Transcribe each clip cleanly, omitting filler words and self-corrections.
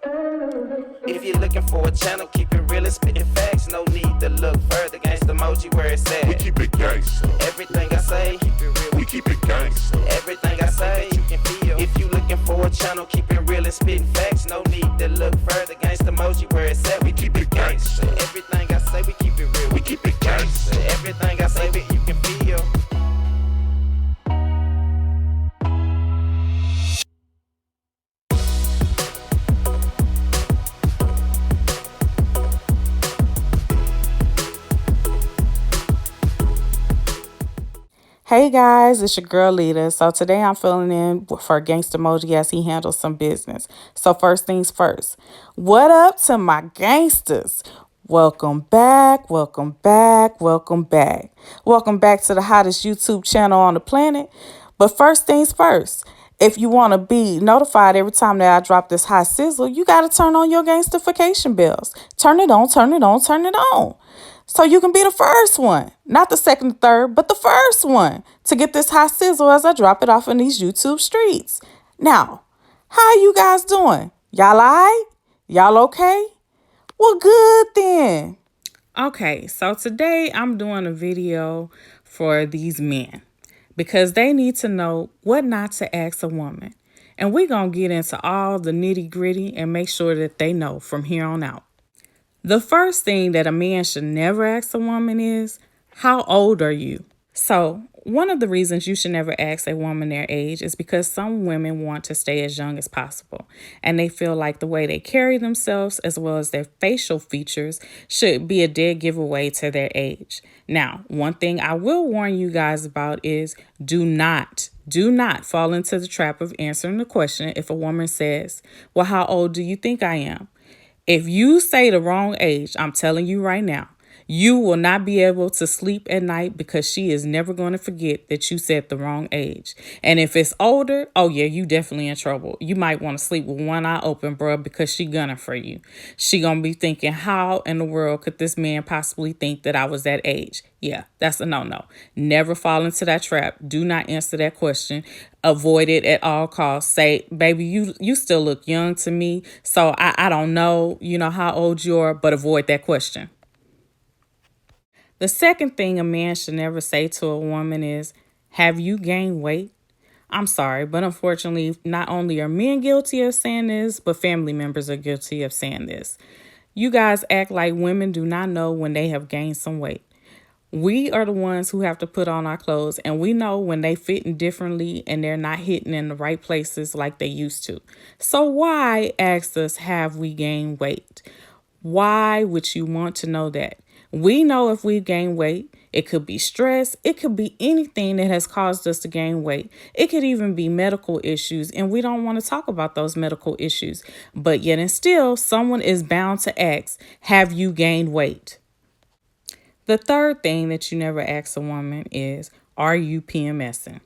If you're looking for a channel, keep it real and spitting facts. No need to look further. Gangsta emoji where it's at. We keep it gangsta. Everything I say, keep it real. We keep it gangsta. Everything I say, you can feel. If you looking for a channel, keep it real and spitting facts. No need to look further. Gangsta emoji where it's at. We keep it gangsta. Everything I say, we keep it real. We keep it gangsta. Everything I say, you can feel. Hey guys, it's your girl Leda. So today I'm filling in for Gangsta Emoji as he handles some business. So first things first, what up to my gangsters? Welcome back, welcome back, welcome back. Welcome back to the hottest YouTube channel on the planet. But first things first, if you want to be notified every time that I drop this hot sizzle, you got to turn on your gangstification bells. Turn it on, turn it on, turn it on. So you can be the first one, not the second or third, but the first one to get this hot sizzle as I drop it off in these YouTube streets. Now, how you guys doing? Y'all all right? Y'all okay? Well, good then. Okay, so today I'm doing a video for these men because they need to know what not to ask a woman. And we're going to get into all the nitty gritty and make sure that they know from here on out. The first thing that a man should never ask a woman is, how old are you? So one of the reasons you should never ask a woman their age is because some women want to stay as young as possible. And they feel like the way they carry themselves as well as their facial features should be a dead giveaway to their age. Now, one thing I will warn you guys about is do not fall into the trap of answering the question if a woman says, well, how old do you think I am? If you say the wrong age, I'm telling you right now, you will not be able to sleep at night because she is never going to forget that you said the wrong age. And if it's older, oh yeah, you definitely in trouble. You might want to sleep with one eye open, bro, because she gunning for you. She going to be thinking, how in the world could this man possibly think that I was that age? Yeah, that's a no-no. Never fall into that trap. Do not answer that question. Avoid it at all costs. Say, baby, you still look young to me. So I don't know, how old you are, but avoid that question. The second thing a man should never say to a woman is, have you gained weight? I'm sorry, but unfortunately, not only are men guilty of saying this, but family members are guilty of saying this. You guys act like women do not know when they have gained some weight. We are the ones who have to put on our clothes, and we know when they fit differently and they're not hitting in the right places like they used to. So why ask us, have we gained weight? Why would you want to know that? We know if we've gained weight, it could be stress. It could be anything that has caused us to gain weight. It could even be medical issues, and we don't want to talk about those medical issues. But yet and still, someone is bound to ask, have you gained weight? The third thing that you never ask a woman is, are you PMSing?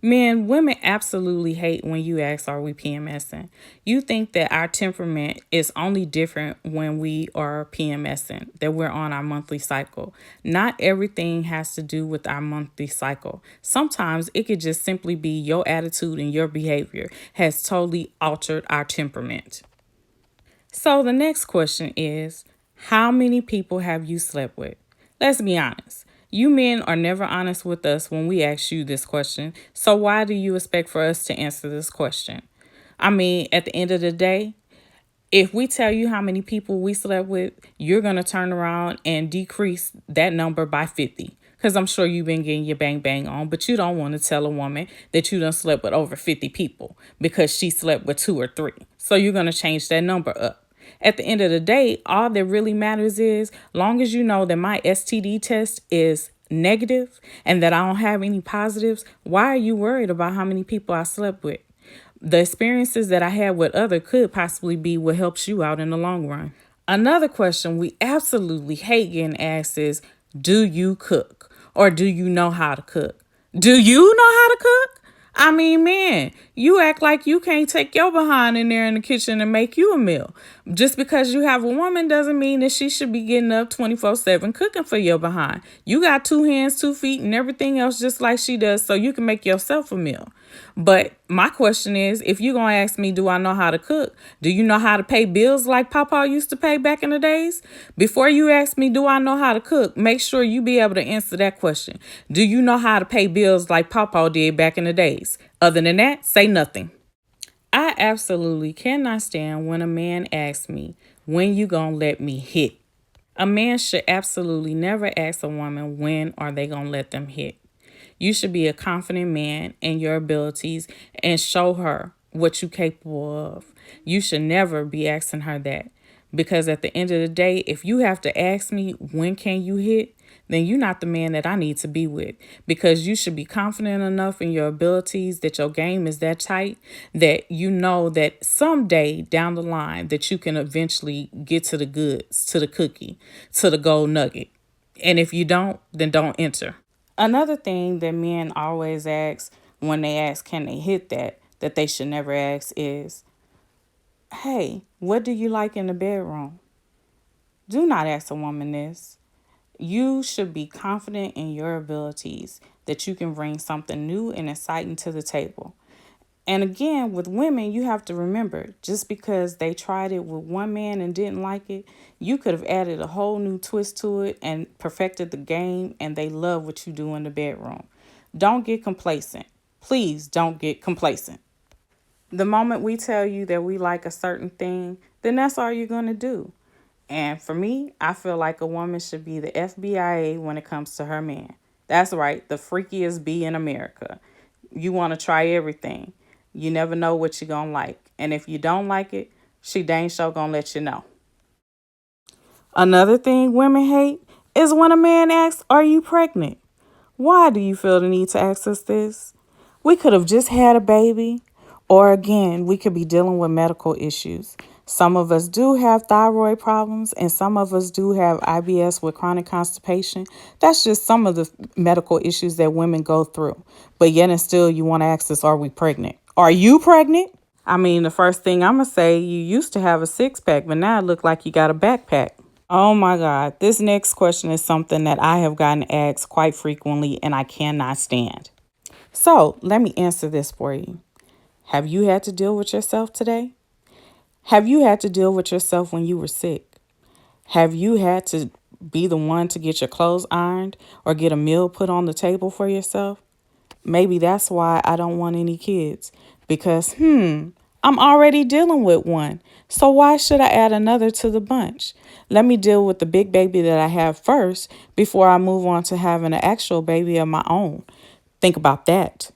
Men, women absolutely hate when you ask, are we PMSing? You think that our temperament is only different when we are PMSing, that we're on our monthly cycle. Not everything has to do with our monthly cycle. Sometimes it could just simply be your attitude and your behavior has totally altered our temperament. So the next question is, how many people have you slept with? Let's be honest. You men are never honest with us when we ask you this question. So why do you expect for us to answer this question? I mean, at the end of the day, if we tell you how many people we slept with, you're going to turn around and decrease that number by 50. Because I'm sure you've been getting your bang bang on, but you don't want to tell a woman that you done slept with over 50 people because she slept with 2 or 3. So you're going to change that number up. At the end of the day, all that really matters is, long as you know that my STD test is negative and that I don't have any positives, why are you worried about how many people I slept with? The experiences that I had with others could possibly be what helps you out in the long run. Another question we absolutely hate getting asked is, do you cook? Or do you know how to cook? Do you know how to cook? I mean, man, You act like you can't take your behind in there in the kitchen and make you a meal. Just because you have a woman doesn't mean that she should be getting up 24/7 cooking for your behind. You got 2 hands, 2 feet, and everything else just like she does, so you can make yourself a meal. But my question is, if you're going to ask me, do I know how to cook? Do you know how to pay bills like Papa used to pay back in the days? Before you ask me, do I know how to cook? Make sure you be able to answer that question. Do you know how to pay bills like Papa did back in the days? Other than that, say nothing. I absolutely cannot stand when a man asks me, when you gonna let me hit? A man should absolutely never ask a woman when are they gonna let them hit. You should be a confident man in your abilities and show her what you're capable of. You should never be asking her that. Because at the end of the day, if you have to ask me when can you hit, then you're not the man that I need to be with. Because you should be confident enough in your abilities that your game is that tight that you know that someday down the line that you can eventually get to the goods, to the cookie, to the gold nugget. And if you don't, then don't enter. Another thing that men always ask when they ask can they hit that they should never ask is, hey, what do you like in the bedroom? Do not ask a woman this. You should be confident in your abilities that you can bring something new and exciting to the table. And again, with women, you have to remember, just because they tried it with one man and didn't like it, you could have added a whole new twist to it and perfected the game, and they love what you do in the bedroom. Don't get complacent. Please don't get complacent. The moment we tell you that we like a certain thing, then that's all you're going to do. And for me, I feel like a woman should be the FBI when it comes to her man. That's right, the freakiest bee in America. You want to try everything. You never know what you're going to like. And if you don't like it, she dang sure going to let you know. Another thing women hate is when a man asks, are you pregnant? Why do you feel the need to ask us this? We could have just had a baby. Or again, we could be dealing with medical issues. Some of us do have thyroid problems, and some of us do have IBS with chronic constipation. That's just some of the medical issues that women go through. But yet and still, you want to ask us, are we pregnant? Are you pregnant? I mean, the first thing I'm going to say, you used to have a six-pack, but now it look like you got a backpack. Oh my God, this next question is something that I have gotten asked quite frequently and I cannot stand. So let me answer this for you. Have you had to deal with yourself today? Have you had to deal with yourself when you were sick? Have you had to be the one to get your clothes ironed or get a meal put on the table for yourself? Maybe that's why I don't want any kids, because, I'm already dealing with one. So why should I add another to the bunch? Let me deal with the big baby that I have first before I move on to having an actual baby of my own. Think about that.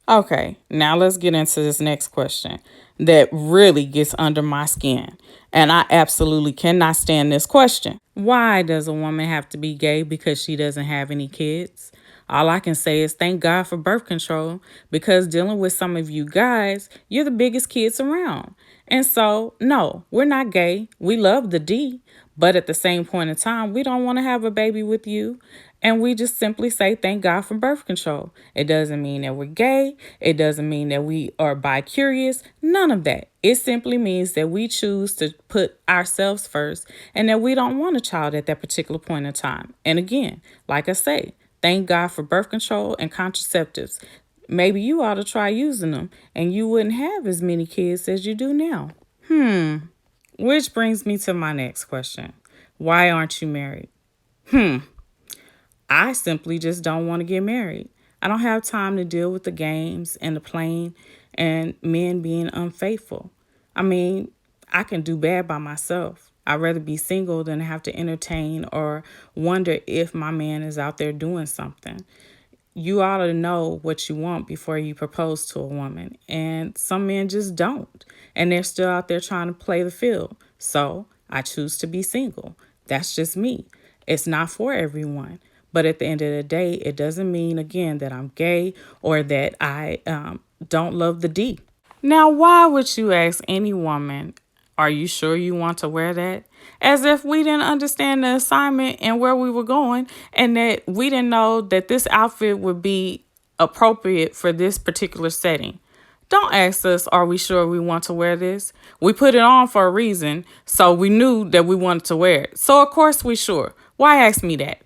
Okay, now let's get into this next question that really gets under my skin. And I absolutely cannot stand this question. Why does a woman have to be gay because she doesn't have any kids? All I can say is thank God for birth control, because dealing with some of you guys, you're the biggest kids around. And so, no, we're not gay. We love the D. But at the same point in time, we don't want to have a baby with you. And we just simply say thank God for birth control. It doesn't mean that we're gay. It doesn't mean that we are bi-curious. None of that. It simply means that we choose to put ourselves first and that we don't want a child at that particular point in time. And again, like I say, thank God for birth control and contraceptives. Maybe you ought to try using them and you wouldn't have as many kids as you do now. Which brings me to my next question. Why aren't you married? I simply just don't want to get married. I don't have time to deal with the games and the playing and men being unfaithful. I mean, I can do bad by myself. I'd rather be single than have to entertain or wonder if my man is out there doing something. You ought to know what you want before you propose to a woman. And some men just don't. And they're still out there trying to play the field. So I choose to be single. That's just me. It's not for everyone. But at the end of the day, it doesn't mean, again, that I'm gay or that I don't love the D. Now, why would you ask any woman, are you sure you want to wear that? As if we didn't understand the assignment and where we were going, and that we didn't know that this outfit would be appropriate for this particular setting. Don't ask us, are we sure we want to wear this? We put it on for a reason, so we knew that we wanted to wear it. So of course we sure. Why ask me that?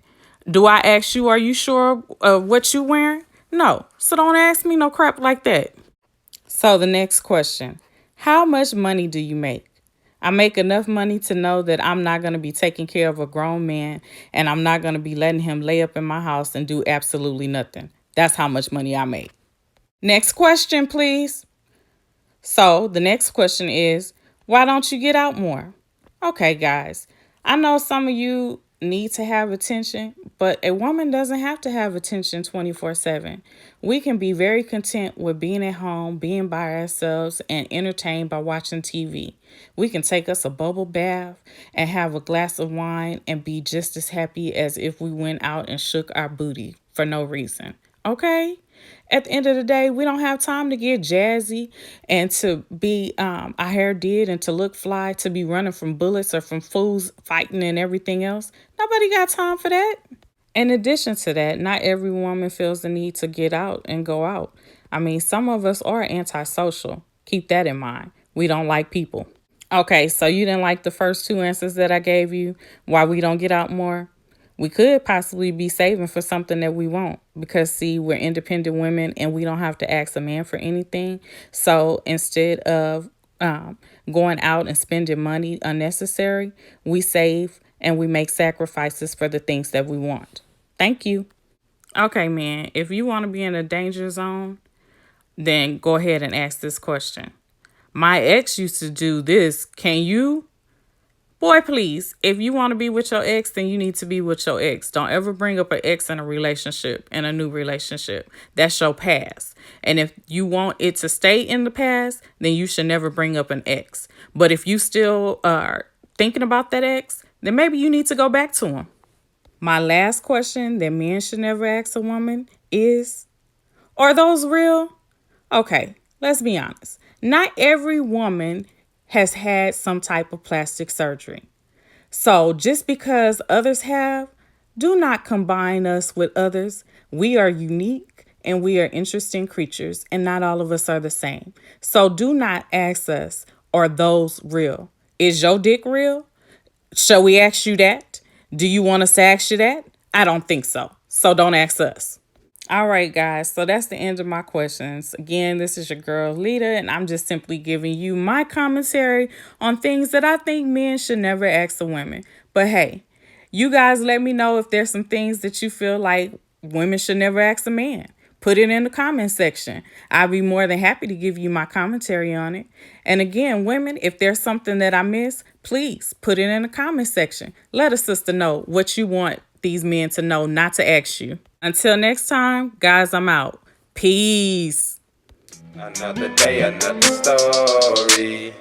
Do I ask you, are you sure of what you wearing? No. So don't ask me no crap like that. So the next question, how much money do you make? I make enough money to know that I'm not going to be taking care of a grown man and I'm not going to be letting him lay up in my house and do absolutely nothing. That's how much money I make. Next question, please. So the next question is, why don't you get out more? Okay, guys, I know some of you need to have attention, but a woman doesn't have to have attention 24/7. We can be very content with being at home, being by ourselves, and entertained by watching TV. We can take us a bubble bath and have a glass of wine and be just as happy as if we went out and shook our booty for no reason. Okay? At the end of the day, we don't have time to get jazzy and to be our hair did and to look fly, to be running from bullets or from fools fighting and everything else. Nobody got time for that. In addition to that, not every woman feels the need to get out and go out. I mean, some of us are antisocial. Keep that in mind. We don't like people. Okay, so you didn't like the first two answers that I gave you, why we don't get out more? We could possibly be saving for something that we want because, see, we're independent women and we don't have to ask a man for anything. So instead of going out and spending money unnecessary, we save and we make sacrifices for the things that we want. Thank you. Okay, man, if you want to be in a danger zone, then go ahead and ask this question. My ex used to do this. Can you? Boy, please, if you want to be with your ex, then you need to be with your ex. Don't ever bring up an ex in a relationship, in a new relationship. That's your past. And if you want it to stay in the past, then you should never bring up an ex. But if you still are thinking about that ex, then maybe you need to go back to him. My last question that men should never ask a woman is, are those real? Okay, let's be honest. Not every woman has had some type of plastic surgery. So just because others have, do not combine us with others. We are unique and we are interesting creatures, and not all of us are the same. So do not ask us, are those real? Is your dick real? Shall we ask you that? Do you want us to ask you that? I don't think so. So don't ask us. All right, guys. So that's the end of my questions. Again, this is your girl, Leda, and I'm just simply giving you my commentary on things that I think men should never ask the women. But hey, you guys let me know if there's some things that you feel like women should never ask a man. Put it in the comment section. I'll be more than happy to give you my commentary on it. And again, women, if there's something that I miss, please put it in the comment section. Let a sister know what you want these men to know, not to ask you. Until next time, guys, I'm out. Peace. Another day, another story.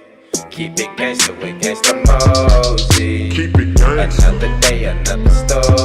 Keep it gangster with gangsta emoji. Keep it gangsta. Another day, another story.